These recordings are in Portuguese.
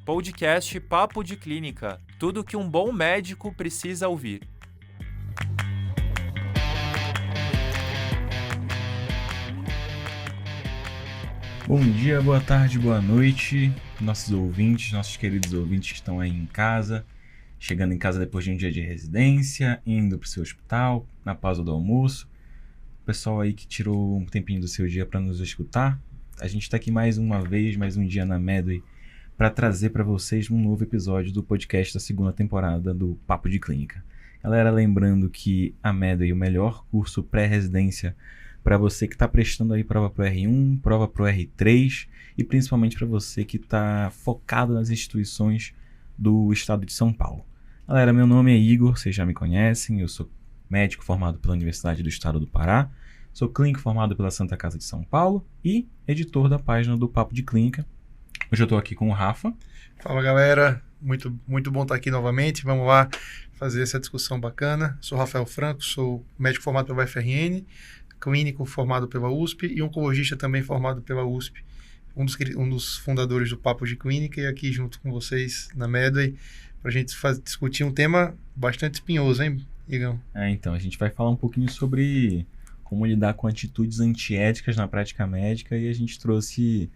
podcast Papo de Clínica, tudo que um bom médico precisa ouvir. Bom dia, boa tarde, boa noite, nossos ouvintes, nossos queridos ouvintes que estão aí em casa, chegando em casa depois de um dia de residência, indo para o seu hospital, na pausa do almoço. O pessoal aí que tirou um tempinho do seu dia para nos escutar. A gente está aqui mais uma vez, mais um dia na Medway, para trazer para vocês um novo episódio do podcast da segunda temporada do Papo de Clínica. Galera, lembrando que a Medway é o melhor curso pré-residência para você que está prestando aí prova para o R1, prova para o R3 e principalmente para você que está focado nas instituições do estado de São Paulo. Galera, meu nome é Igor, vocês já me conhecem, eu sou médico formado pela Universidade do Estado do Pará, sou clínico formado pela Santa Casa de São Paulo e editor da página do Papo de Clínica. Hoje eu estou aqui com o Rafa. Fala, galera, muito bom estar aqui novamente, vamos lá fazer essa discussão bacana. Sou Rafael Franco, sou médico formado pela UFRN, clínico formado pela USP e oncologista também formado pela USP, um dos fundadores do Papo de Clínica, e aqui junto com vocês na Medway para a gente discutir um tema bastante espinhoso, hein, Igão? Então, a gente vai falar um pouquinho sobre como lidar com atitudes antiéticas na prática médica e a gente trouxe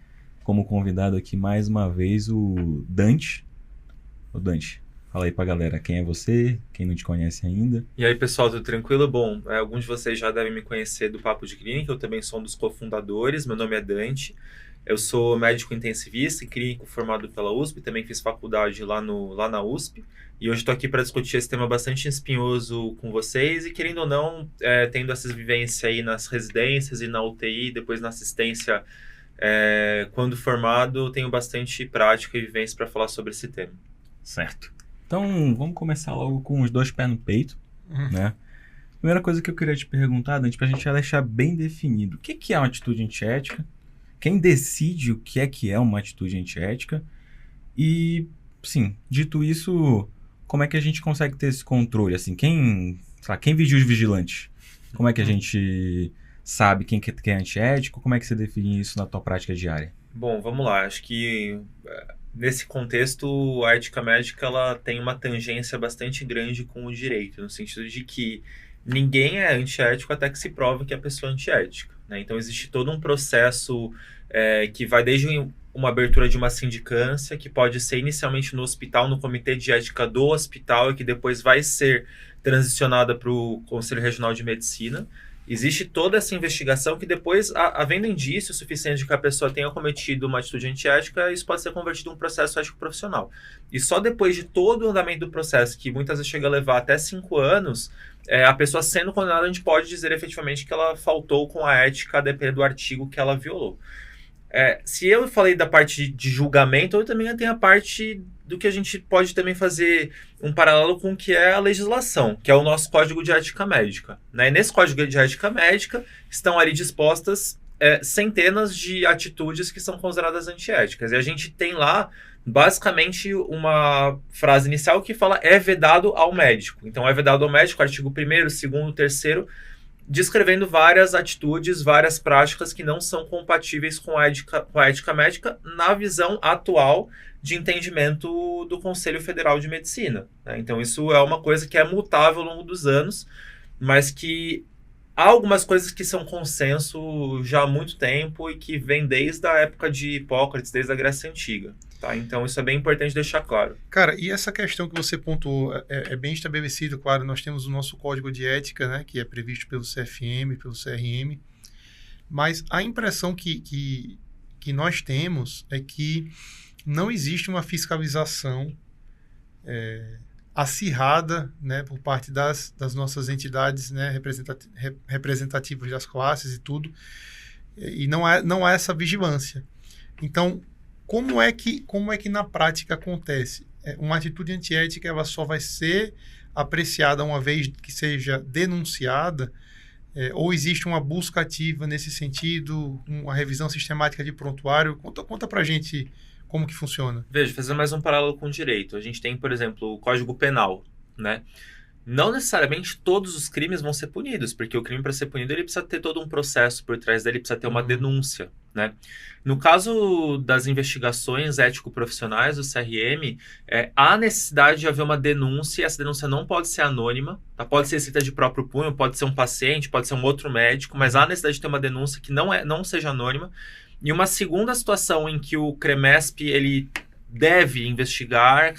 como convidado aqui mais uma vez o Dante. Ô Dante, fala aí pra galera quem é você, quem não te conhece ainda. E aí, pessoal, tudo tranquilo? Bom, alguns de vocês já devem me conhecer do Papo de Clínica, eu também sou um dos cofundadores, meu nome é Dante, eu sou médico intensivista e clínico formado pela USP, também fiz faculdade lá na USP, e hoje estou aqui para discutir esse tema bastante espinhoso com vocês, e querendo ou não, tendo essa vivência aí nas residências e na UTI, depois na assistência, quando formado, tenho bastante prática e vivência para falar sobre esse tema. Certo. Então, vamos começar logo com os dois pés no peito, né? Primeira coisa que eu queria te perguntar, Dante, pra gente já deixar bem definido, o que é uma atitude antiética? Quem decide o que é uma atitude antiética? E, sim, dito isso, como é que a gente consegue ter esse controle? Assim, quem vigia os vigilantes? Como é que a gente sabe quem que é antiético? Como é que você define isso na tua prática diária? Bom, vamos lá. Acho que nesse contexto, a ética médica ela tem uma tangência bastante grande com o direito, no sentido de que ninguém é antiético até que se prove que a pessoa é antiética, né? Então, existe todo um processo que vai desde uma abertura de uma sindicância, que pode ser inicialmente no hospital, no comitê de ética do hospital, e que depois vai ser transicionada para o Conselho Regional de Medicina. Existe toda essa investigação que depois, havendo indício suficiente de que a pessoa tenha cometido uma atitude antiética, isso pode ser convertido em um processo ético profissional. E só depois de todo o andamento do processo, que muitas vezes chega a levar até 5 anos, a pessoa sendo condenada, a gente pode dizer efetivamente que ela faltou com a ética a depender do artigo que ela violou. Se eu falei da parte de julgamento, eu também tenho a parte do que a gente pode também fazer um paralelo com o que é a legislação, que é o nosso Código de Ética Médica, né? E nesse Código de Ética Médica estão ali dispostas centenas de atitudes que são consideradas antiéticas. E a gente tem lá, basicamente, uma frase inicial que fala é vedado ao médico. Então, é vedado ao médico, artigo 1º, 2º, 3º, descrevendo várias atitudes, várias práticas que não são compatíveis com a ética médica na visão atual de entendimento do Conselho Federal de Medicina, né? Então, isso é uma coisa que é mutável ao longo dos anos, mas que há algumas coisas que são consenso já há muito tempo e que vem desde a época de Hipócrates, desde a Grécia Antiga, tá? Então, isso é bem importante deixar claro. Cara, e essa questão que você pontuou é bem estabelecido, claro, nós temos o nosso código de ética, né, que é previsto pelo CFM, pelo CRM, mas a impressão que nós temos é que não existe uma fiscalização acirrada, né, por parte das nossas entidades, né, representativas das classes e tudo, e não há essa vigilância. Então, como é que na prática acontece? Uma atitude antiética ela só vai ser apreciada uma vez que seja denunciada, ou existe uma busca ativa nesse sentido, uma revisão sistemática de prontuário? Conta pra gente como que funciona. Veja, fazendo mais um paralelo com o direito. A gente tem, por exemplo, o Código Penal, né? Não necessariamente todos os crimes vão ser punidos, porque o crime, para ser punido, ele precisa ter todo um processo por trás dele, precisa ter uma denúncia, né? No caso das investigações ético-profissionais do CRM, há necessidade de haver uma denúncia, essa denúncia não pode ser anônima, tá? Pode ser escrita de próprio punho, pode ser um paciente, pode ser um outro médico, mas há necessidade de ter uma denúncia que não seja anônima. E uma segunda situação em que o CREMESP ele deve investigar,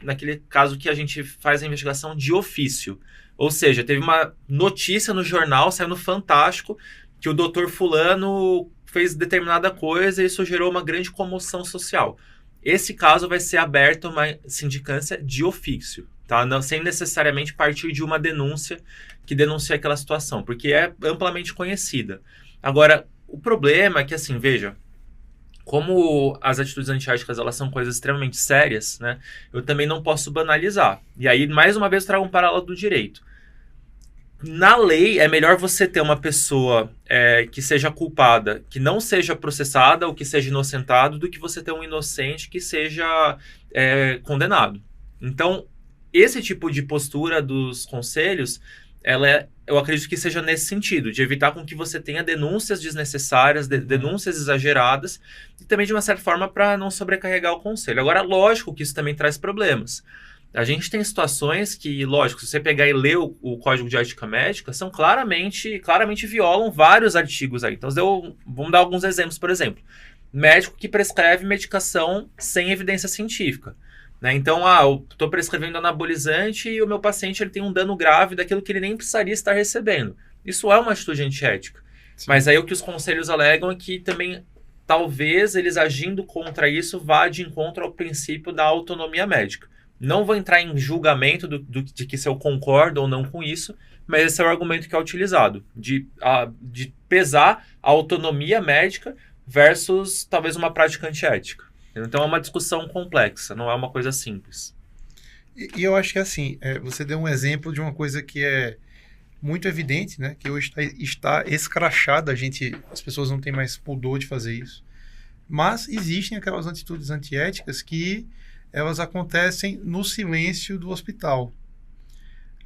naquele caso que a gente faz a investigação de ofício. Ou seja, teve uma notícia no jornal, saiu no Fantástico, que o doutor fulano fez determinada coisa e isso gerou uma grande comoção social. Esse caso vai ser aberto uma sindicância de ofício, tá? Não, sem necessariamente partir de uma denúncia que denuncia aquela situação, porque é amplamente conhecida. Agora, o problema é que, assim, veja, como as atitudes antiéticas elas são coisas extremamente sérias, né? Eu também não posso banalizar. E aí, mais uma vez, trago um paralelo do direito. Na lei, é melhor você ter uma pessoa que seja culpada, que não seja processada ou que seja inocentado, do que você ter um inocente que seja condenado. Então, esse tipo de postura dos conselhos, eu acredito que seja nesse sentido, de evitar com que você tenha denúncias desnecessárias, denúncias exageradas, e também de uma certa forma para não sobrecarregar o conselho. Agora, lógico que isso também traz problemas. A gente tem situações que, lógico, se você pegar e ler o Código de Ética Médica, são claramente violam vários artigos aí. Então, vamos dar alguns exemplos, por exemplo. Médico que prescreve medicação sem evidência científica. Né? Então, eu estou prescrevendo anabolizante e o meu paciente ele tem um dano grave daquilo que ele nem precisaria estar recebendo. Isso é uma atitude antiética. Sim. Mas aí o que os conselhos alegam é que também, talvez, eles agindo contra isso, vá de encontro ao princípio da autonomia médica. Não vou entrar em julgamento de que se eu concordo ou não com isso, mas esse é o argumento que é utilizado, de pesar a autonomia médica versus talvez uma prática antiética. Então é uma discussão complexa, não é uma coisa simples. E eu acho que assim, você deu um exemplo de uma coisa que é muito evidente, né? Que hoje está escrachada, as pessoas não têm mais pudor de fazer isso. Mas existem aquelas atitudes antiéticas que elas acontecem no silêncio do hospital.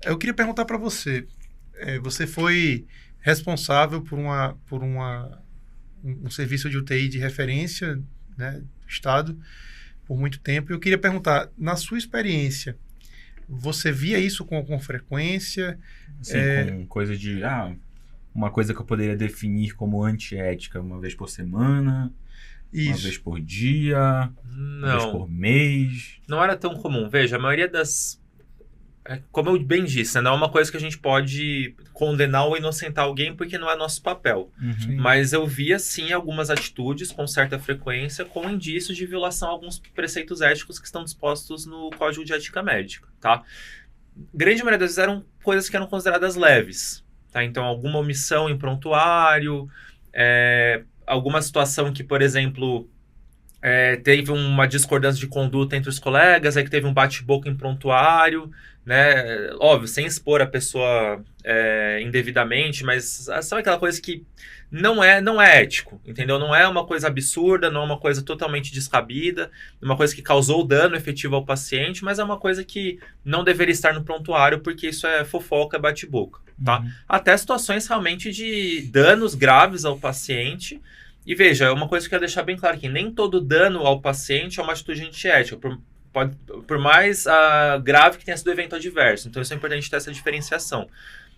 Eu queria perguntar para você, você foi responsável por um serviço de UTI de referência, né, do Estado, por muito tempo. Eu queria perguntar, na sua experiência, você via isso com frequência? Sim, com coisa de... uma coisa que eu poderia definir como antiética, uma vez por semana... Isso. Uma vez por dia, uma vez por mês. Não era tão comum. Veja, a maioria das... Como eu bem disse, né, não é uma coisa que a gente pode condenar ou inocentar alguém porque não é nosso papel. Uhum. Mas eu via, sim, algumas atitudes com certa frequência com indícios de violação a alguns preceitos éticos que estão dispostos no Código de Ética Médica. Tá? Grande maioria das vezes eram coisas que eram consideradas leves. Tá? Então, alguma omissão em prontuário... alguma situação que, por exemplo, teve uma discordância de conduta entre os colegas, aí que teve um bate-boca em prontuário, né? Óbvio, sem expor a pessoa indevidamente, mas sabe aquela coisa que não é ético, entendeu? Não é uma coisa absurda, não é uma coisa totalmente descabida, uma coisa que causou dano efetivo ao paciente, mas é uma coisa que não deveria estar no prontuário porque isso é fofoca, bate-boca, tá? Uhum. Até situações realmente de danos graves ao paciente. E veja, é uma coisa que eu quero deixar bem claro aqui, nem todo dano ao paciente é uma atitude antiética, por mais grave que tenha sido o evento adverso. Então isso é importante ter essa diferenciação.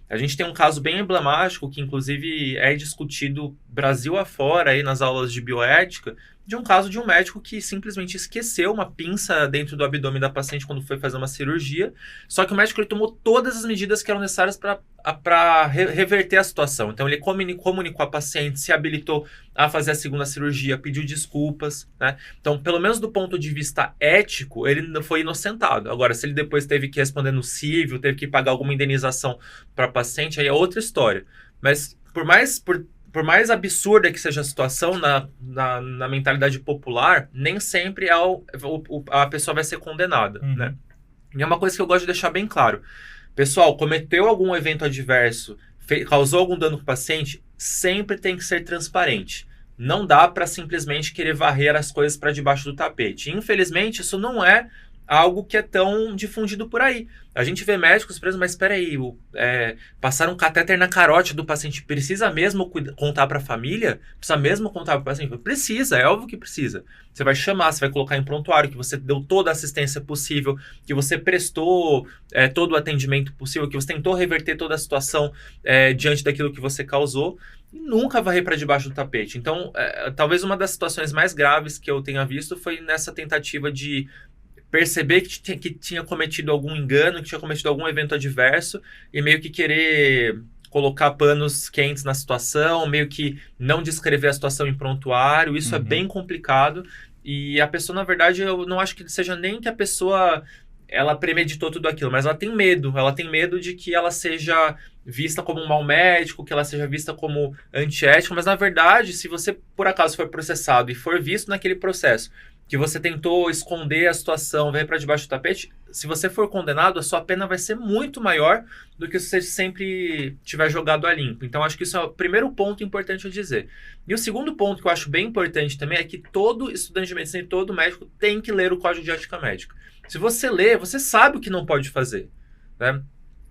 A gente tem um caso bem emblemático que, inclusive, é discutido Brasil afora aí nas aulas de bioética, de um caso de um médico que simplesmente esqueceu uma pinça dentro do abdômen da paciente quando foi fazer uma cirurgia, só que o médico ele tomou todas as medidas que eram necessárias para reverter a situação. Então, ele comunicou a paciente, se habilitou a fazer a segunda cirurgia, pediu desculpas, né? Então, pelo menos do ponto de vista ético, ele não foi inocentado. Agora, se ele depois teve que responder no cívil, teve que pagar alguma indenização para a paciente, aí é outra história. Mas, por mais absurda que seja a situação na mentalidade popular, nem sempre a pessoa vai ser condenada, né? E é uma coisa que eu gosto de deixar bem claro. Pessoal, cometeu algum evento adverso, causou algum dano para o paciente, sempre tem que ser transparente. Não dá para simplesmente querer varrer as coisas para debaixo do tapete. Infelizmente, isso não é algo que é tão difundido por aí. A gente vê médicos presos, mas espera aí, passar um catéter na carótida do paciente, precisa mesmo contar para a família? Precisa mesmo contar para o paciente? Precisa, é óbvio que precisa. Você vai chamar, você vai colocar em prontuário que você deu toda a assistência possível, que você prestou todo o atendimento possível, que você tentou reverter toda a situação diante daquilo que você causou, e nunca varrer para debaixo do tapete. Então, talvez uma das situações mais graves que eu tenha visto foi nessa tentativa de perceber que tinha cometido algum engano, que tinha cometido algum evento adverso e meio que querer colocar panos quentes na situação, meio que não descrever a situação em prontuário. Isso é bem complicado e a pessoa, na verdade, eu não acho que seja nem que a pessoa ela premeditou tudo aquilo, mas ela tem medo de que ela seja vista como um mau médico, que ela seja vista como antiética, mas na verdade, se você por acaso for processado e for visto naquele processo que você tentou esconder a situação, veio para debaixo do tapete, se você for condenado, a sua pena vai ser muito maior do que se você sempre tiver jogado a limpo. Então, acho que isso é o primeiro ponto importante a dizer. E o segundo ponto que eu acho bem importante também é que todo estudante de medicina e todo médico tem que ler o Código de Ética Médica. Se você lê, você sabe o que não pode fazer, né?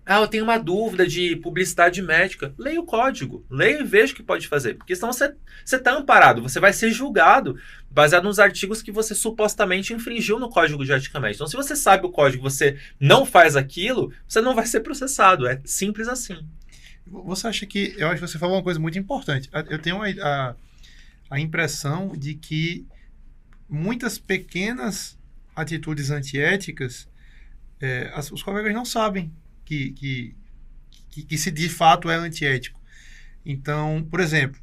Eu tenho uma dúvida de publicidade médica. Leia o código. Leia e veja o que pode fazer. Porque senão você está amparado. Você vai ser julgado baseado nos artigos que você supostamente infringiu no Código de Ética Médica. Então, se você sabe o código e você não faz aquilo, você não vai ser processado. É simples assim. Você acha que... Eu acho que você falou uma coisa muito importante. Eu tenho a impressão de que muitas pequenas atitudes antiéticas, os colegas não sabem que se de fato é antiético. Então, por exemplo,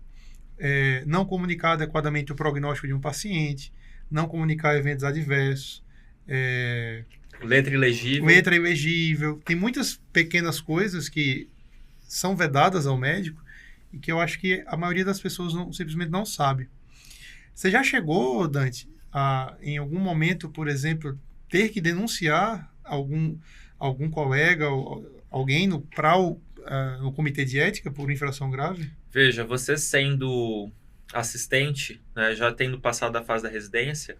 não comunicar adequadamente o prognóstico de um paciente, não comunicar eventos adversos, letra ilegível. Tem muitas pequenas coisas que são vedadas ao médico e que eu acho que a maioria das pessoas simplesmente não sabe. Você já chegou, Dante, em algum momento, por exemplo, ter que denunciar algum colega ou alguém no comitê de ética por infração grave? Veja, você sendo assistente, né, já tendo passado a fase da residência,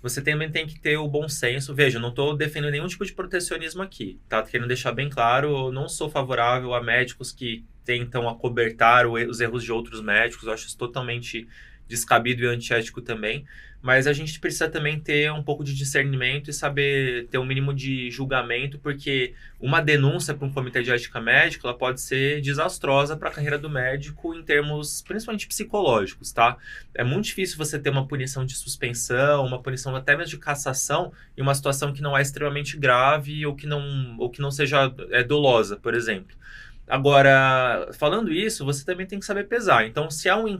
você também tem que ter o bom senso. Veja, eu não estou defendendo nenhum tipo de protecionismo aqui, tá? Querendo deixar bem claro, eu não sou favorável a médicos que tentam acobertar os erros de outros médicos. Eu acho isso totalmente descabido e antiético também, mas a gente precisa também ter um pouco de discernimento e saber ter um mínimo de julgamento, porque uma denúncia para um comitê de ética médica ela pode ser desastrosa para a carreira do médico em termos principalmente psicológicos, tá? É muito difícil você ter uma punição de suspensão, uma punição até mesmo de cassação em uma situação que não é extremamente grave ou que não seja dolosa, por exemplo. Agora, falando isso, você também tem que saber pesar. Então, se é um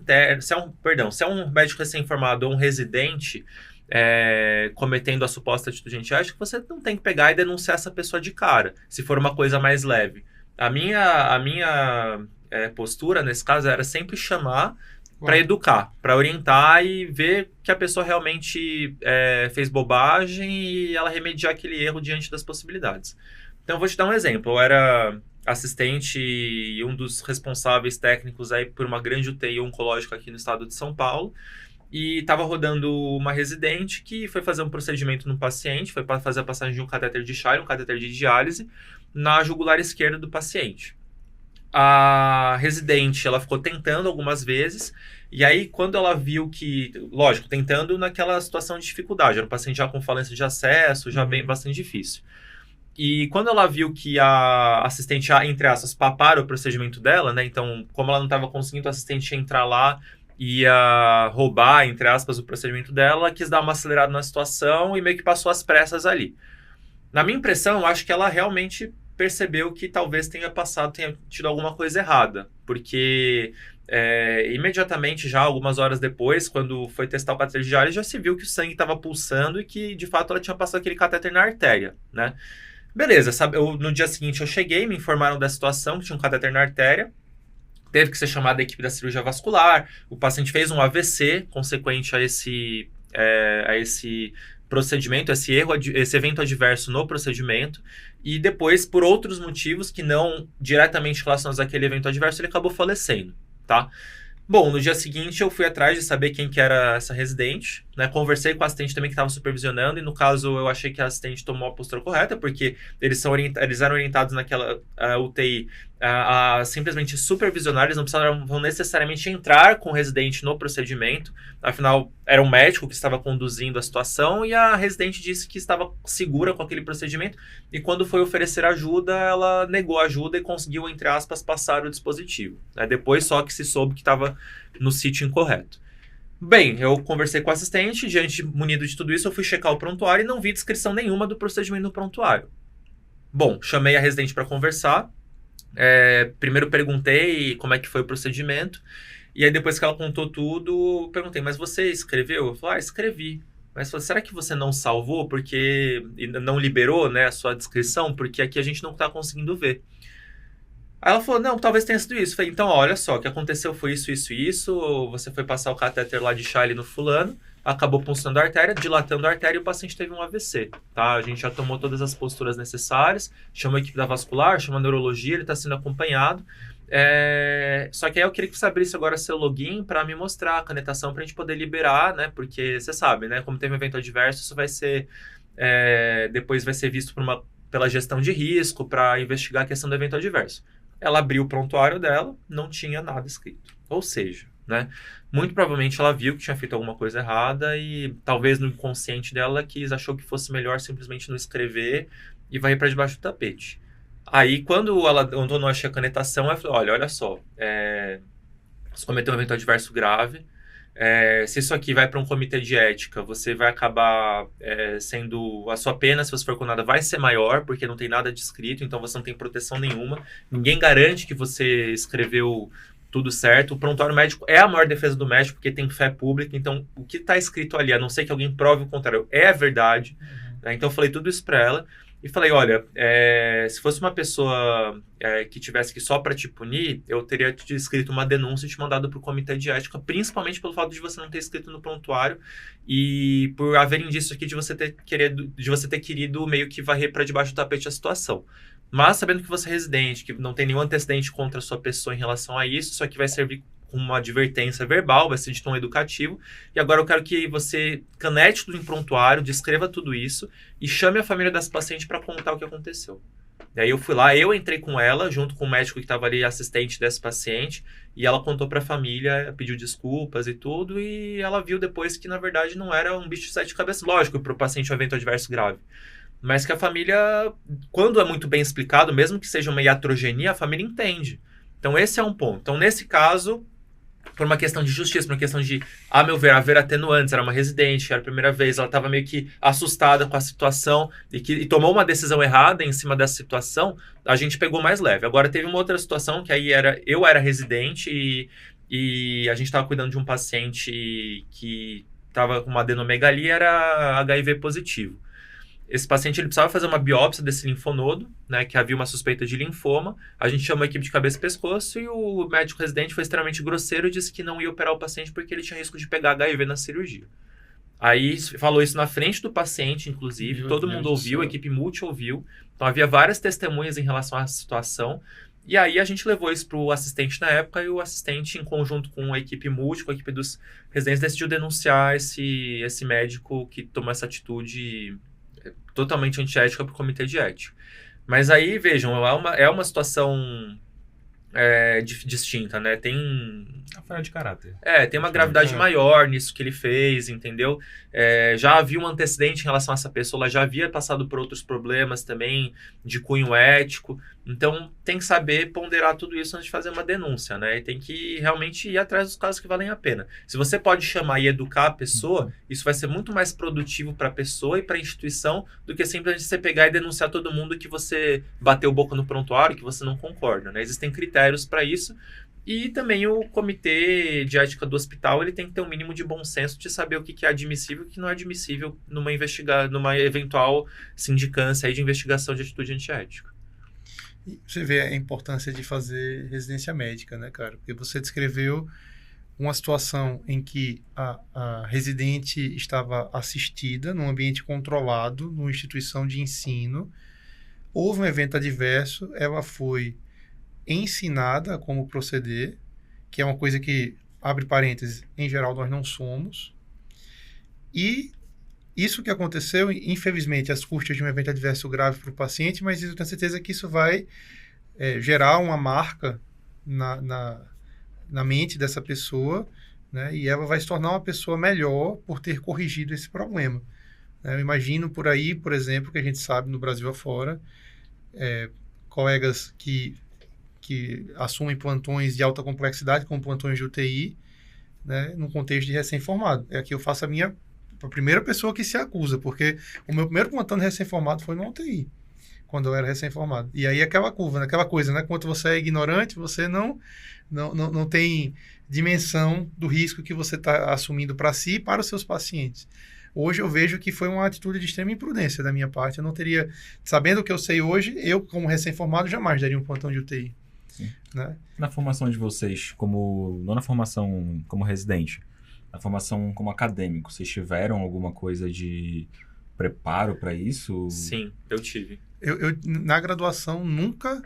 médico recém-formado ou um residente cometendo a suposta atitude antiética, você não tem que pegar e denunciar essa pessoa de cara, se for uma coisa mais leve. A minha postura, nesse caso, era sempre chamar para educar, para orientar e ver que a pessoa realmente fez bobagem e ela remediar aquele erro diante das possibilidades. Então, eu vou te dar um exemplo. Eu era assistente e um dos responsáveis técnicos aí por uma grande UTI oncológica aqui no estado de São Paulo, e estava rodando uma residente que foi fazer um procedimento no paciente, foi para fazer a passagem de um catéter de Shire, um catéter de diálise, na jugular esquerda do paciente. A residente, ela ficou tentando algumas vezes, e aí quando ela viu que, lógico, tentando naquela situação de dificuldade, era um paciente já com falência de acesso, já bem bastante difícil. E quando ela viu que a assistente, entre aspas, papara o procedimento dela, né? Então, como ela não estava conseguindo, a assistente ia entrar lá e ia roubar, entre aspas, o procedimento dela, ela quis dar uma acelerada na situação e meio que passou as pressas ali. Na minha impressão, eu acho que ela realmente percebeu que talvez tenha tido alguma coisa errada, porque imediatamente, já algumas horas depois, quando foi testar o catéter de diálise, já se viu que o sangue estava pulsando e que, de fato, ela tinha passado aquele catéter na artéria, né? Beleza, no dia seguinte eu cheguei, me informaram da situação, que tinha um catéter na artéria, teve que ser chamada a equipe da cirurgia vascular, o paciente fez um AVC consequente a esse procedimento, esse evento adverso no procedimento, e depois, por outros motivos que não diretamente relacionados àquele evento adverso, ele acabou falecendo, tá? Bom, no dia seguinte eu fui atrás de saber quem que era essa residente, né? né? Conversei com a assistente também que estava supervisionando, e no caso eu achei que a assistente tomou a postura correta, porque eles eram orientados naquela UTI a simplesmente supervisionar, eles não precisavam necessariamente entrar com o residente no procedimento, afinal era um médico que estava conduzindo a situação, e a residente disse que estava segura com aquele procedimento, e quando foi oferecer ajuda, ela negou a ajuda e conseguiu, entre aspas, passar o dispositivo, né? Depois só que se soube que estava no sítio incorreto. Bem, eu conversei com o assistente, munido de tudo isso, eu fui checar o prontuário e não vi descrição nenhuma do procedimento no prontuário. Bom, chamei a residente para conversar, primeiro perguntei como é que foi o procedimento, e aí depois que ela contou tudo, eu perguntei, mas você escreveu? Eu falei, escrevi. Mas será que você não salvou porque não liberou, né, a sua descrição? Porque aqui a gente não está conseguindo ver. Aí ela falou, não, talvez tenha sido isso. Eu falei, então, olha só, o que aconteceu foi isso, isso e isso. Você foi passar o catéter lá de chá ali no fulano, acabou puncionando a artéria, dilatando a artéria e o paciente teve um AVC, tá? A gente já tomou todas as posturas necessárias, chamou a equipe da vascular, chamou a neurologia, ele está sendo acompanhado. Só que aí eu queria que você abrisse agora seu login para me mostrar a canetação para a gente poder liberar, né? Porque você sabe, né? Como teve um evento adverso, isso vai ser... depois vai ser visto pela gestão de risco para investigar a questão do evento adverso. Ela abriu o prontuário dela, não tinha nada escrito. Ou seja, né? Muito provavelmente ela viu que tinha feito alguma coisa errada e talvez no inconsciente dela achou que fosse melhor simplesmente não escrever e vai para debaixo do tapete. Aí, quando eu não achei a canetação, ela falou, olha só, você cometeu um evento adverso grave, se isso aqui vai para um comitê de ética, você vai acabar sendo... A sua pena, se você for condenada, vai ser maior, porque não tem nada descrito, então você não tem proteção nenhuma. Ninguém garante que você escreveu tudo certo. O prontuário médico é a maior defesa do médico, porque tem fé pública, então o que está escrito ali, a não ser que alguém prove o contrário, é a verdade. Né? Então eu falei tudo isso para ela. E falei, olha, se fosse uma pessoa que tivesse que só para te punir, eu teria te escrito uma denúncia e te mandado para o comitê de ética, principalmente pelo fato de você não ter escrito no prontuário e por haver indício aqui de você ter querido meio que varrer para debaixo do tapete a situação. Mas sabendo que você é residente, que não tem nenhum antecedente contra a sua pessoa em relação a isso, isso aqui vai servir como uma advertência verbal, vai ser de tom educativo. E agora eu quero que você canete tudo em prontuário, descreva tudo isso e chame a família dessa paciente para contar o que aconteceu. E aí eu fui lá, eu entrei com ela, junto com o médico que estava ali, assistente dessa paciente, e ela contou para a família, pediu desculpas e tudo, e ela viu depois que, na verdade, não era um bicho de sete cabeças. Lógico, para o paciente um evento adverso grave. Mas que a família, quando é muito bem explicado, mesmo que seja uma iatrogenia, a família entende. Então esse é um ponto. Então nesse caso, por uma questão de justiça, por uma questão de, a meu ver, haver atenuantes, era uma residente, era a primeira vez, ela estava meio que assustada com a situação e tomou uma decisão errada em cima dessa situação, a gente pegou mais leve. Agora teve uma outra situação que aí eu era residente e a gente estava cuidando de um paciente que estava com uma adenomegalia e era HIV positivo. Esse paciente ele precisava fazer uma biópsia desse linfonodo, né, que havia uma suspeita de linfoma. A gente chamou a equipe de cabeça e pescoço e o médico residente foi extremamente grosseiro e disse que não ia operar o paciente porque ele tinha risco de pegar HIV na cirurgia. Aí falou isso na frente do paciente, inclusive, todo mundo ouviu, a equipe multi ouviu. Então havia várias testemunhas em relação à situação. E aí a gente levou isso para o assistente na época e o assistente, em conjunto com a equipe multi, com a equipe dos residentes, decidiu denunciar esse médico que tomou essa atitude totalmente antiética para o comitê de ética. Mas aí, vejam, é uma situação distinta, né? Tem... Falha de caráter. Tem uma gravidade maior nisso que ele fez, entendeu? Já havia um antecedente em relação a essa pessoa, ela já havia passado por outros problemas também de cunho ético. Então, tem que saber ponderar tudo isso antes de fazer uma denúncia, né? E tem que realmente ir atrás dos casos que valem a pena. Se você pode chamar e educar a pessoa, isso vai ser muito mais produtivo para a pessoa e para a instituição do que simplesmente você pegar e denunciar todo mundo que você bateu boca no prontuário, que você não concorda, né? Existem critérios para isso. E também o comitê de ética do hospital ele tem que ter um mínimo de bom senso de saber o que é admissível e o que não é admissível numa eventual sindicância aí de investigação de atitude antiética. Você vê a importância de fazer residência médica, né, cara? Porque você descreveu uma situação em que a residente estava assistida num ambiente controlado, numa instituição de ensino, houve um evento adverso, ela foi ensinada a como proceder, que é uma coisa que, abre parênteses, em geral nós não somos, E isso que aconteceu, infelizmente, as custas de um evento adverso grave para o paciente, mas eu tenho certeza que isso vai gerar uma marca na mente dessa pessoa, né? E ela vai se tornar uma pessoa melhor por ter corrigido esse problema. Eu imagino por aí, por exemplo, que a gente sabe no Brasil afora, colegas que assumem plantões de alta complexidade, como plantões de UTI, né, num contexto de recém-formado. Aqui eu faço a primeira pessoa que se acusa, porque o meu primeiro plantão de recém-formado foi no UTI, quando eu era recém-formado. E aí aquela curva, aquela coisa, né? Quando você é ignorante, você não tem dimensão do risco que você está assumindo para si e para os seus pacientes. Hoje eu vejo que foi uma atitude de extrema imprudência da minha parte. Eu não teria, sabendo o que eu sei hoje, eu, como recém-formado, jamais daria um plantão de UTI. Né? Na formação de vocês, não na formação como residente, na formação como acadêmico, vocês tiveram alguma coisa de preparo para isso? Sim, eu tive. Eu na graduação, nunca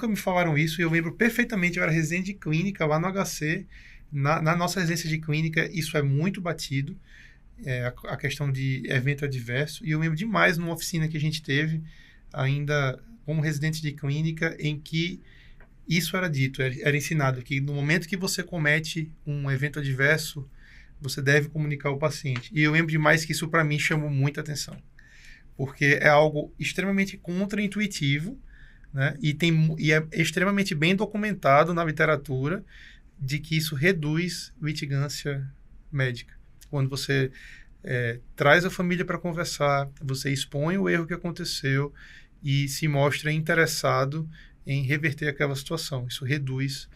me falaram isso, e eu lembro perfeitamente, eu era residente de clínica lá no HC, na nossa residência de clínica, isso é muito batido, a questão de evento adverso, e eu lembro demais numa oficina que a gente teve, ainda como residente de clínica, em que isso era dito, era ensinado, que no momento que você comete um evento adverso, você deve comunicar ao paciente. E eu lembro demais que isso, para mim, chamou muita atenção, porque é algo extremamente contraintuitivo, né? E é extremamente bem documentado na literatura de que isso reduz litigância médica. Quando você traz a família para conversar, você expõe o erro que aconteceu e se mostra interessado em reverter aquela situação. Isso reduz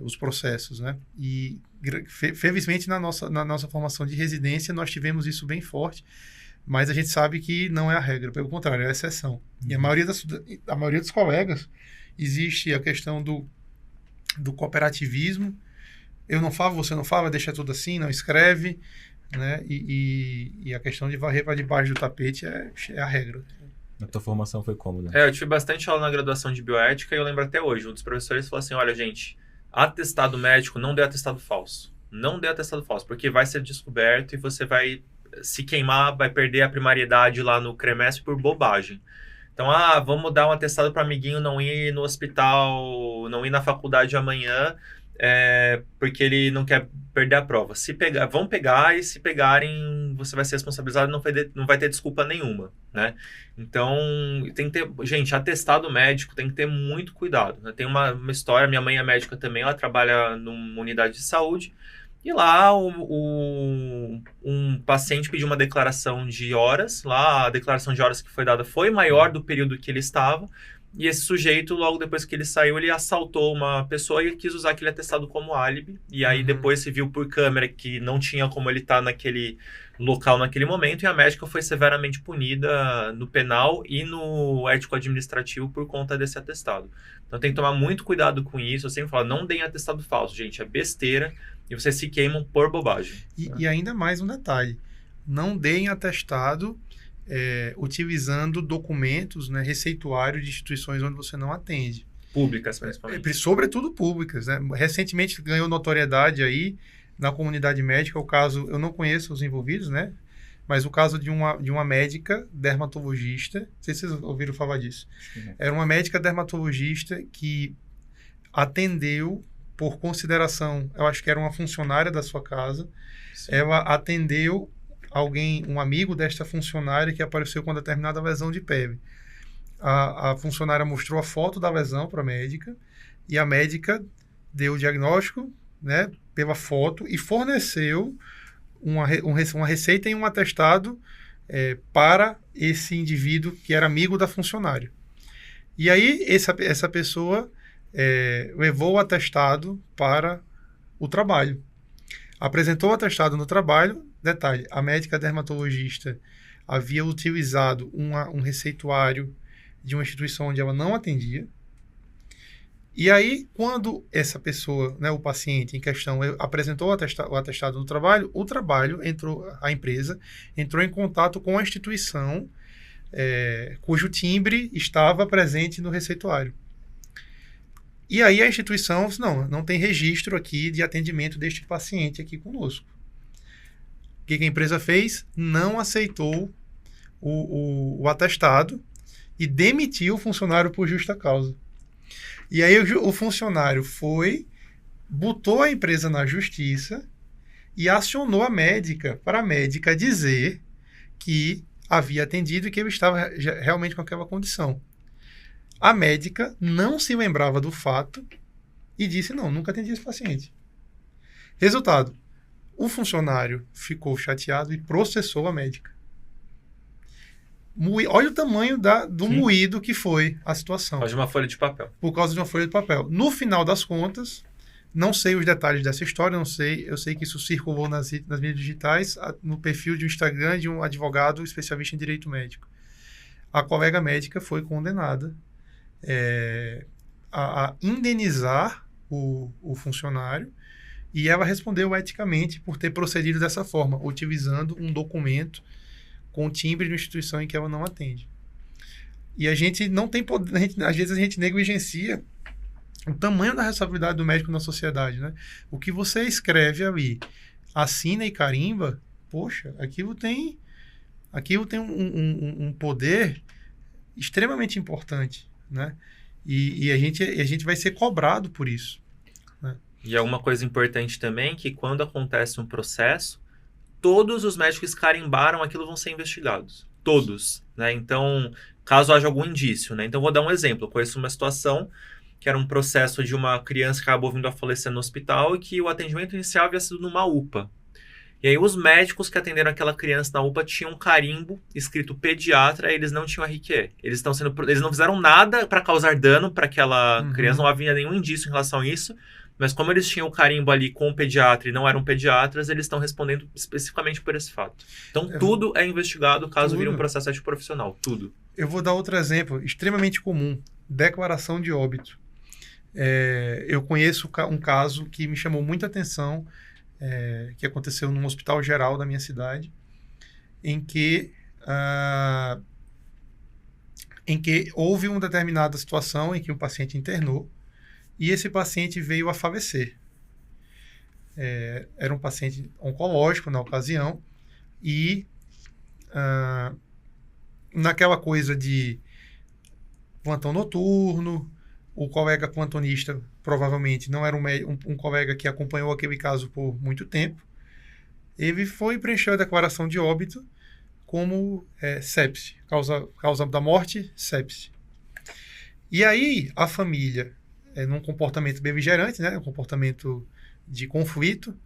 os processos, né? E, felizmente, na nossa formação de residência, nós tivemos isso bem forte, mas a gente sabe que não é a regra, pelo contrário, é a exceção. E a maioria dos colegas, existe a questão do cooperativismo. Eu não falo, você não fala, deixa tudo assim, não escreve, né? E a questão de varrer para debaixo do tapete é a regra. A tua formação foi como, né? Eu tive bastante aula na graduação de bioética e eu lembro até hoje, um dos professores falou assim, olha, gente, atestado médico, não dê atestado falso. Não dê atestado falso, porque vai ser descoberto e você vai se queimar, vai perder a primariedade lá no CREMESP por bobagem. Então, vamos dar um atestado para amiguinho não ir no hospital, não ir na faculdade amanhã, porque ele não quer perder a prova. Vão pegar e se pegarem, você vai ser responsabilizado e não vai ter desculpa nenhuma, né? Então, tem que ter... Gente, atestado médico tem que ter muito cuidado, né? Tem uma história, minha mãe é médica também, ela trabalha numa unidade de saúde, e lá um paciente pediu uma declaração de horas, lá a declaração de horas que foi dada foi maior do período que ele estava, e esse sujeito, logo depois que ele saiu, ele assaltou uma pessoa e quis usar aquele atestado como álibi. E aí depois se viu por câmera que não tinha como ele estar naquele local naquele momento, e a médica foi severamente punida no penal e no ético-administrativo por conta desse atestado. Então tem que tomar muito cuidado com isso. Eu sempre falo, não deem atestado falso, gente, é besteira e vocês se queimam por bobagem. E ainda mais um detalhe, não deem atestado utilizando documentos, né, receituário de instituições onde você não atende. Públicas, principalmente. Sobretudo públicas, né? Recentemente ganhou notoriedade aí na comunidade médica o caso, eu não conheço os envolvidos, né? Mas o caso de uma médica dermatologista, não sei se vocês ouviram falar disso. Era uma médica dermatologista que atendeu por consideração, eu acho que era uma funcionária da sua casa, sim. Ela atendeu um amigo desta funcionária que apareceu com determinada lesão de pele. A funcionária mostrou a foto da lesão para a médica e a médica deu o diagnóstico, né, pela foto e forneceu uma receita e um atestado para esse indivíduo que era amigo da funcionária. E aí essa pessoa levou o atestado para o trabalho. Apresentou o atestado no trabalho. Detalhe, a médica dermatologista havia utilizado um receituário de uma instituição onde ela não atendia. E aí, quando essa pessoa, né, o paciente em questão, apresentou o atestado no trabalho, a empresa entrou em contato com a instituição cujo timbre estava presente no receituário. E aí a instituição disse, não tem registro aqui de atendimento deste paciente aqui conosco. que a empresa fez? Não aceitou o atestado e demitiu o funcionário por justa causa. E aí o funcionário botou a empresa na justiça e acionou a médica para a médica dizer que havia atendido e que ele estava realmente com aquela condição. A médica não se lembrava do fato e disse, não, nunca atendi esse paciente. Resultado, o funcionário ficou chateado e processou a médica. Olha o tamanho do Sim. moído que foi a situação. Por causa de uma folha de papel. Por causa de uma folha de papel. No final das contas, não sei os detalhes dessa história, eu sei que isso circulou nas mídias digitais, no perfil de um Instagram de um advogado especialista em direito médico. A colega médica foi condenada a indenizar o funcionário e ela respondeu eticamente por ter procedido dessa forma, utilizando um documento com timbre de uma instituição em que ela não atende. E a gente não tem poder, às vezes a gente negligencia o tamanho da responsabilidade do médico na sociedade, né? O que você escreve ali, assina e carimba, poxa, aquilo tem um poder extremamente importante, né? E a gente vai ser cobrado por isso, né? E é uma coisa importante também, que quando acontece um processo, todos os médicos que carimbaram aquilo vão ser investigados. Todos, né? Então, caso haja algum indício, né? Então, vou dar um exemplo. Eu conheço uma situação que era um processo de uma criança que acabou vindo a falecer no hospital e que o atendimento inicial havia sido numa UPA. E aí, os médicos que atenderam aquela criança na UPA tinham um carimbo escrito pediatra e eles não tinham RQE. Eles não fizeram nada para causar dano para aquela criança, não havia nenhum indício em relação a isso. Mas como eles tinham o carimbo ali com o pediatra e não eram pediatras, eles estão respondendo especificamente por esse fato. Então, tudo é investigado caso vire um processo ético profissional. Tudo. Eu vou dar outro exemplo, extremamente comum. Declaração de óbito. Eu conheço um caso que me chamou muita atenção, que aconteceu num hospital geral da minha cidade, em que houve uma determinada situação em que um paciente internou, e esse paciente veio a falecer. Era um paciente oncológico na ocasião, e naquela coisa de plantão noturno, o colega plantonista provavelmente não era um colega que acompanhou aquele caso por muito tempo, ele foi preencher a declaração de óbito como sepse, causa da morte, sepse. E aí a família, num comportamento beligerante, né, um comportamento de conflito,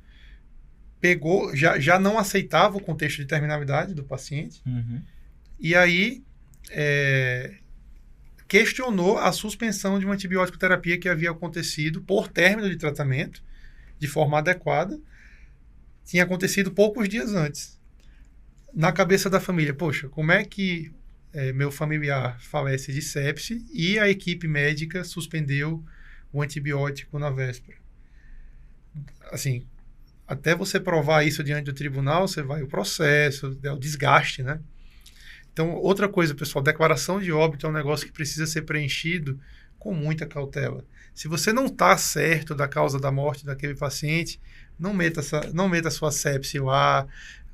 já não aceitava o contexto de terminalidade do paciente, e aí questionou a suspensão de uma antibiótico terapia que havia acontecido por término de tratamento, de forma adequada, tinha acontecido poucos dias antes. Na cabeça da família, poxa, como é que meu familiar falece de sepse e a equipe médica suspendeu o antibiótico na véspera? Assim, até você provar isso diante do tribunal, você vai o processo, o desgaste, né? Então, outra coisa, pessoal, declaração de óbito é um negócio que precisa ser preenchido com muita cautela. Se você não está certo da causa da morte daquele paciente, não meta a sua sepse lá.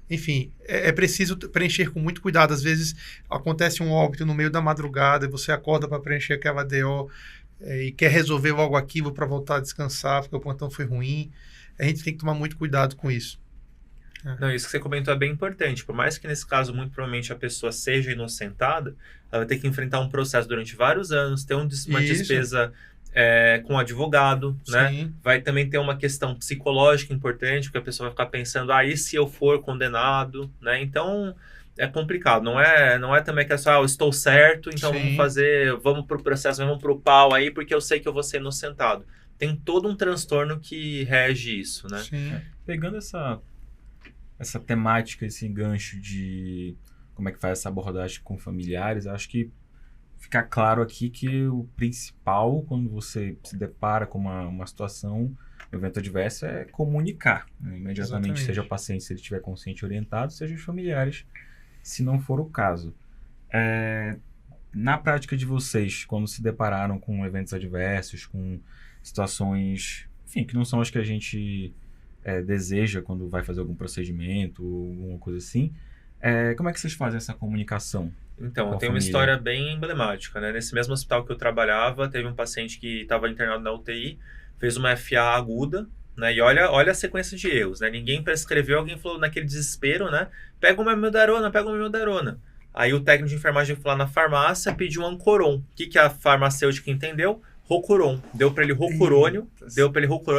Enfim, é preciso preencher com muito cuidado. Às vezes acontece um óbito no meio da madrugada e você acorda para preencher aquela DO e quer resolver logo aquilo para voltar a descansar porque o plantão foi ruim. A gente tem que tomar muito cuidado com isso. Não, isso que você comentou é bem importante. Por mais que nesse caso, muito provavelmente, a pessoa seja inocentada, ela vai ter que enfrentar um processo durante vários anos, ter uma despesa com advogado, né? Vai também ter uma questão psicológica importante, porque a pessoa vai ficar pensando, e se eu for condenado, né? Então, é complicado. Não é também que é só, eu estou certo, então vamos pro processo, vamos pro pau aí, porque eu sei que eu vou ser inocentado. Tem todo um transtorno que rege isso, né? Pegando essa temática, esse gancho de como é que faz essa abordagem com familiares, acho que fica claro aqui que o principal, quando você se depara com uma situação, um evento adverso, é comunicar, né? Imediatamente. Exatamente. Seja o paciente, se ele estiver consciente e orientado, seja os familiares, se não for o caso. Na prática de vocês, quando se depararam com eventos adversos, com situações, enfim, que não são as que a gente deseja quando vai fazer algum procedimento ou alguma coisa assim. Como é que vocês fazem essa comunicação? Então, Com a tem uma família. história bem emblemática, né? Nesse mesmo hospital que eu trabalhava, teve um paciente que estava internado na UTI, fez uma FA aguda, né? E olha a sequência de erros, né? Ninguém prescreveu, alguém falou naquele desespero, né? Pega uma mildarona. Aí o técnico de enfermagem foi lá na farmácia, pediu um Ancoron. O que a farmacêutica entendeu? Rocuron. Deu para ele Rocurônio,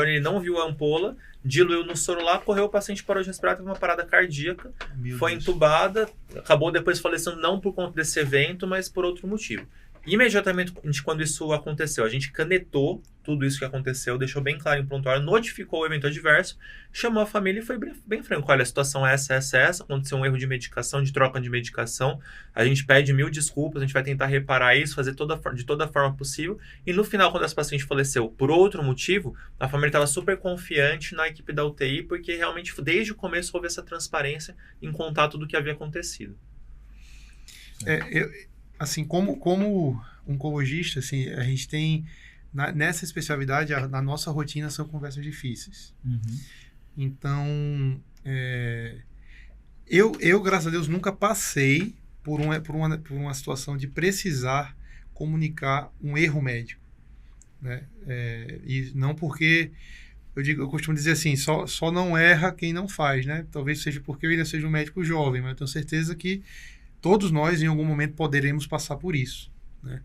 ele não viu a ampola, diluiu no soro lá, correu, o paciente parou de respirar, teve uma parada cardíaca, foi entubada, acabou depois falecendo não por conta desse evento, mas por outro motivo. Imediatamente quando isso aconteceu, a gente canetou tudo isso que aconteceu, deixou bem claro em prontuário, notificou o evento adverso, chamou a família e foi bem franco. Olha, a situação é essa, aconteceu um erro de medicação, de troca de medicação, a gente pede 1000 desculpas, a gente vai tentar reparar isso, fazer de toda forma possível, e no final, quando essa paciente faleceu por outro motivo, a família estava super confiante na equipe da UTI, porque realmente desde o começo houve essa transparência em contar tudo o que havia acontecido. Assim, como oncologista, assim, a gente tem, nessa especialidade, na nossa rotina são conversas difíceis. Então, eu, graças a Deus, nunca passei por uma situação de precisar comunicar um erro médico, né? E não porque, eu costumo dizer assim, só não erra quem não faz, né? Talvez seja porque eu ainda seja um médico jovem, mas eu tenho certeza que todos nós, em algum momento, poderemos passar por isso, né?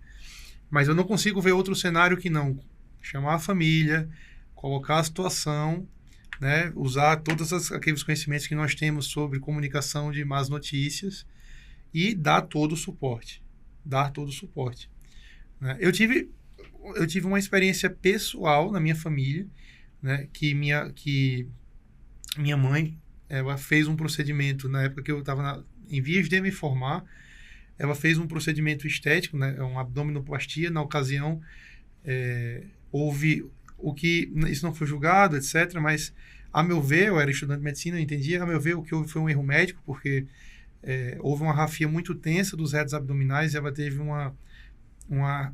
Mas eu não consigo ver outro cenário que não chamar a família, colocar a situação, né? Usar todos aqueles conhecimentos que nós temos sobre comunicação de más notícias e dar todo o suporte. Né? Eu tive uma experiência pessoal na minha família, né? Que minha mãe, ela fez um procedimento na época que eu estava em vias de me formar. Ela fez um procedimento estético, né, uma abdominoplastia. Na ocasião, houve isso não foi julgado, etc. Mas, a meu ver, eu era estudante de medicina, eu entendia, a meu ver, o que houve foi um erro médico, porque houve uma rafia muito tensa dos retos abdominais e ela teve uma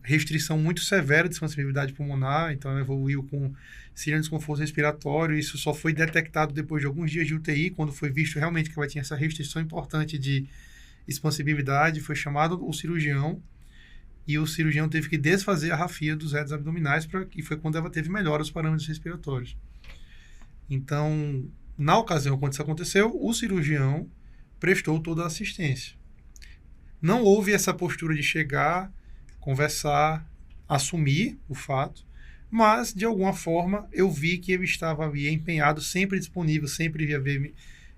restrição muito severa de expansibilidade pulmonar, então ela evoluiu com síndrome de desconforto respiratório. Isso só foi detectado depois de alguns dias de UTI, quando foi visto realmente que ela tinha essa restrição importante de expansibilidade. Foi chamado o cirurgião e o cirurgião teve que desfazer a rafia dos retos abdominais, e foi quando ela teve melhora dos parâmetros respiratórios. Então, na ocasião, quando isso aconteceu, o cirurgião prestou toda a assistência. Não houve essa postura de chegar, conversar, assumir o fato, mas, de alguma forma, eu vi que ele estava ali empenhado, sempre disponível, sempre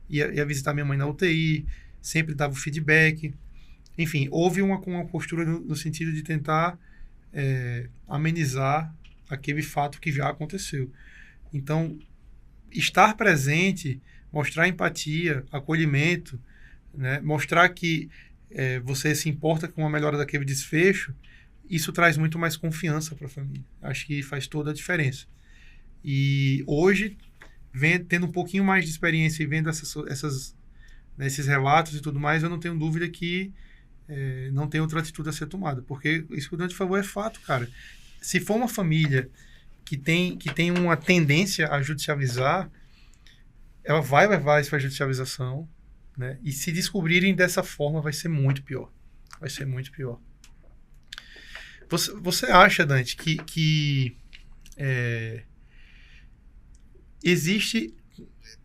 ia visitar minha mãe na UTI, sempre dava o feedback. Enfim, houve uma postura no sentido de tentar amenizar aquele fato que já aconteceu. Então, estar presente, mostrar empatia, acolhimento, né, mostrar que você se importa com a melhora daquele desfecho, isso traz muito mais confiança para a família. Acho que faz toda a diferença. E hoje, tendo um pouquinho mais de experiência e vendo esses relatos e tudo mais, eu não tenho dúvida que não tem outra atitude a ser tomada. Porque isso que o Dante falou é fato, cara. Se for uma família que tem uma tendência a judicializar, ela vai levar isso para a judicialização, né? E se descobrirem dessa forma, vai ser muito pior. Vai ser muito pior. Você acha, Dante, que existe...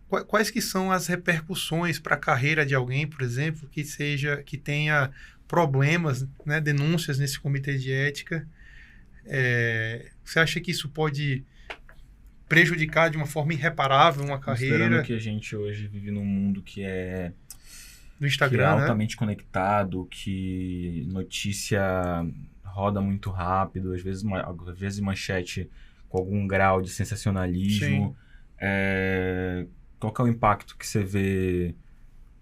Quais que são as repercussões para a carreira de alguém, por exemplo, que tenha problemas, né, denúncias nesse comitê de ética? Você acha que isso pode prejudicar de uma forma irreparável uma carreira? Considerando que a gente hoje vive num mundo que é no Instagram, que é altamente conectado, que notícia roda muito rápido, às vezes manchete com algum grau de sensacionalismo. Qual que é o impacto que você vê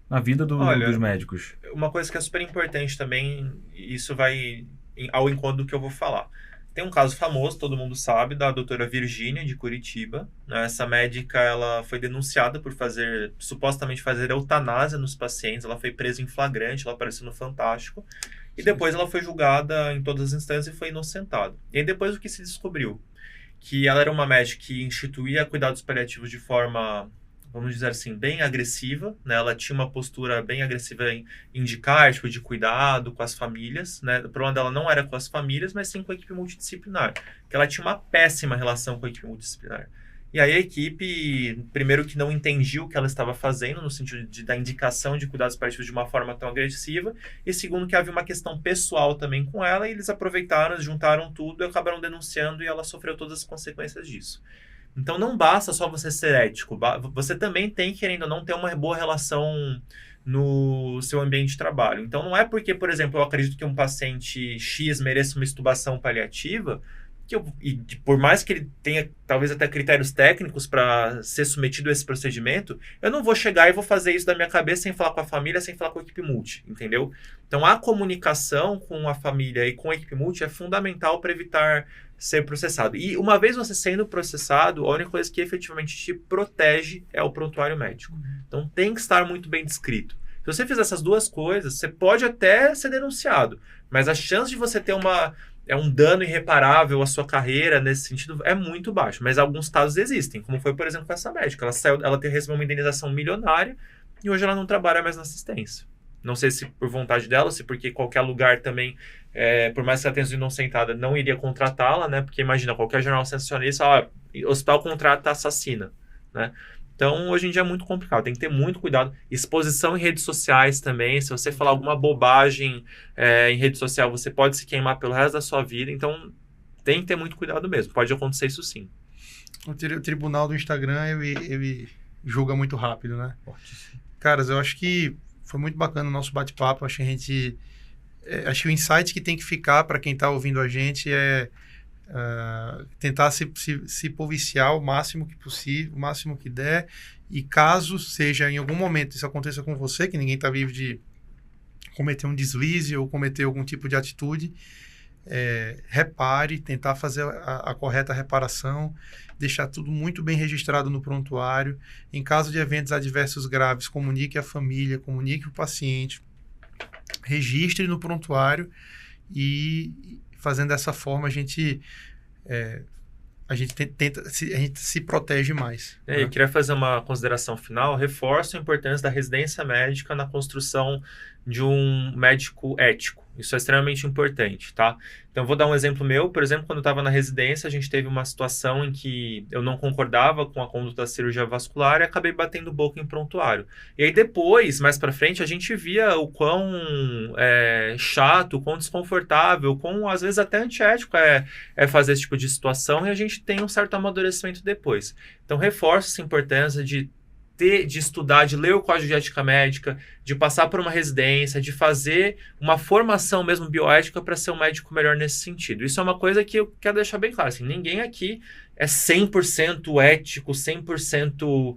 na vida dos médicos? Uma coisa que é super importante também, isso vai ao encontro do que eu vou falar. Tem um caso famoso, todo mundo sabe, da doutora Virgínia, de Curitiba. Essa médica, ela foi denunciada por supostamente fazer eutanásia nos pacientes. Ela foi presa em flagrante, ela apareceu no Fantástico. E depois ela foi julgada em todas as instâncias e foi inocentada. E aí depois o que se descobriu? que ela era uma médica que instituía cuidados paliativos de forma, vamos dizer assim, bem agressiva, né? Ela tinha uma postura bem agressiva em indicar, tipo, de cuidado com as famílias, né? O problema dela não era com as famílias, mas sim com a equipe multidisciplinar, que ela tinha uma péssima relação com a equipe multidisciplinar. E aí a equipe, primeiro que não entendia o que ela estava fazendo, no sentido da indicação de cuidados paliativos de uma forma tão agressiva, e segundo que havia uma questão pessoal também com ela, e eles aproveitaram, juntaram tudo e acabaram denunciando, e ela sofreu todas as consequências disso. Então não basta só você ser ético, você também tem, querendo ou não, ter uma boa relação no seu ambiente de trabalho. Então não é porque, por exemplo, eu acredito que um paciente X mereça uma extubação paliativa, por mais que ele tenha talvez até critérios técnicos para ser submetido a esse procedimento, eu não vou chegar e vou fazer isso da minha cabeça sem falar com a família, sem falar com a equipe multi, entendeu? Então a comunicação com a família e com a equipe multi é fundamental para evitar ser processado. E uma vez você sendo processado, a única coisa que efetivamente te protege é o prontuário médico. Então tem que estar muito bem descrito. Se você fizer essas duas coisas, você pode até ser denunciado, mas a chance de você ter um dano irreparável à sua carreira nesse sentido é muito baixo. Mas alguns casos existem, como foi, por exemplo, com essa médica. Ela recebeu uma indenização milionária e hoje ela não trabalha mais na assistência. Não sei se por vontade dela, se porque qualquer lugar também, por mais que ela tenha sido inocentada, não iria contratá-la, né? Porque imagina, qualquer jornal sensacionalista, hospital contrata assassina, né? Então, hoje em dia é muito complicado, tem que ter muito cuidado. Exposição em redes sociais também, se você falar alguma bobagem em rede social, você pode se queimar pelo resto da sua vida, então tem que ter muito cuidado mesmo, pode acontecer isso sim. O tribunal do Instagram, ele julga muito rápido, né? Caras, eu acho que foi muito bacana o nosso bate-papo, acho que o insight que tem que ficar para quem está ouvindo a gente é tentar se policiar o máximo que possível, o máximo que der, e caso seja em algum momento isso aconteça com você, que ninguém está livre de cometer um deslize ou cometer algum tipo de atitude, repare, tentar fazer a correta reparação, deixar tudo muito bem registrado no prontuário. Em caso de eventos adversos graves, comunique a família, comunique o paciente, registre no prontuário, e fazendo dessa forma a gente se protege mais. Eu queria fazer uma consideração final. Reforço a importância da residência médica na construção de um médico ético. Isso é extremamente importante, tá? Então, vou dar um exemplo meu. Por exemplo, quando eu estava na residência, a gente teve uma situação em que eu não concordava com a conduta da cirurgia vascular e acabei batendo boca em prontuário. E aí depois, mais pra frente, a gente via o quão chato, o quão desconfortável, o quão, às vezes, até antiético é fazer esse tipo de situação, e a gente tem um certo amadurecimento depois. Então, reforço essa importância de estudar, de ler o Código de Ética Médica, de passar por uma residência, de fazer uma formação mesmo bioética para ser um médico melhor nesse sentido. Isso é uma coisa que eu quero deixar bem claro. Assim, ninguém aqui é 100% ético, 100%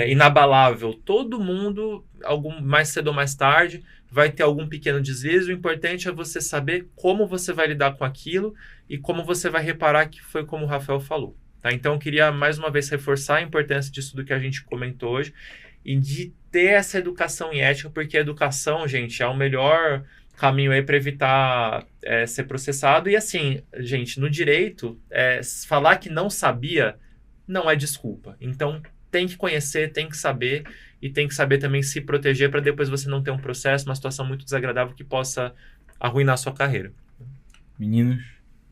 inabalável. Todo mundo, mais cedo ou mais tarde, vai ter algum pequeno deslize. O importante é você saber como você vai lidar com aquilo e como você vai reparar, que foi como o Rafael falou. Tá? Então, eu queria mais uma vez reforçar a importância disso do que a gente comentou hoje e de ter essa educação em ética, porque a educação, gente, é o melhor caminho aí para evitar ser processado. E assim, gente, no direito, falar que não sabia não é desculpa. Então, tem que conhecer, tem que saber e tem que saber também se proteger para depois você não ter um processo, uma situação muito desagradável que possa arruinar a sua carreira. Meninos,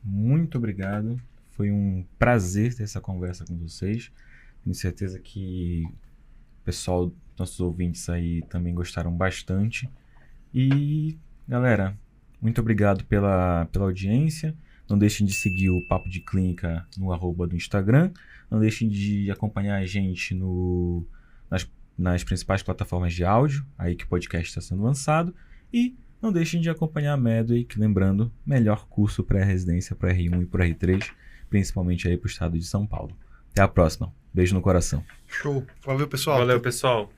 muito obrigado. Foi um prazer ter essa conversa com vocês. Tenho certeza que o pessoal, nossos ouvintes aí, também gostaram bastante. E, galera, muito obrigado pela audiência. Não deixem de seguir o Papo de Clínica no @ do Instagram. Não deixem de acompanhar a gente nas principais plataformas de áudio, aí que o podcast está sendo lançado. E não deixem de acompanhar a Medway, que, lembrando, melhor curso pré-residência para R1 e para R3, principalmente aí para o estado de São Paulo. Até a próxima. Beijo no coração. Show. Valeu, pessoal. Valeu, pessoal.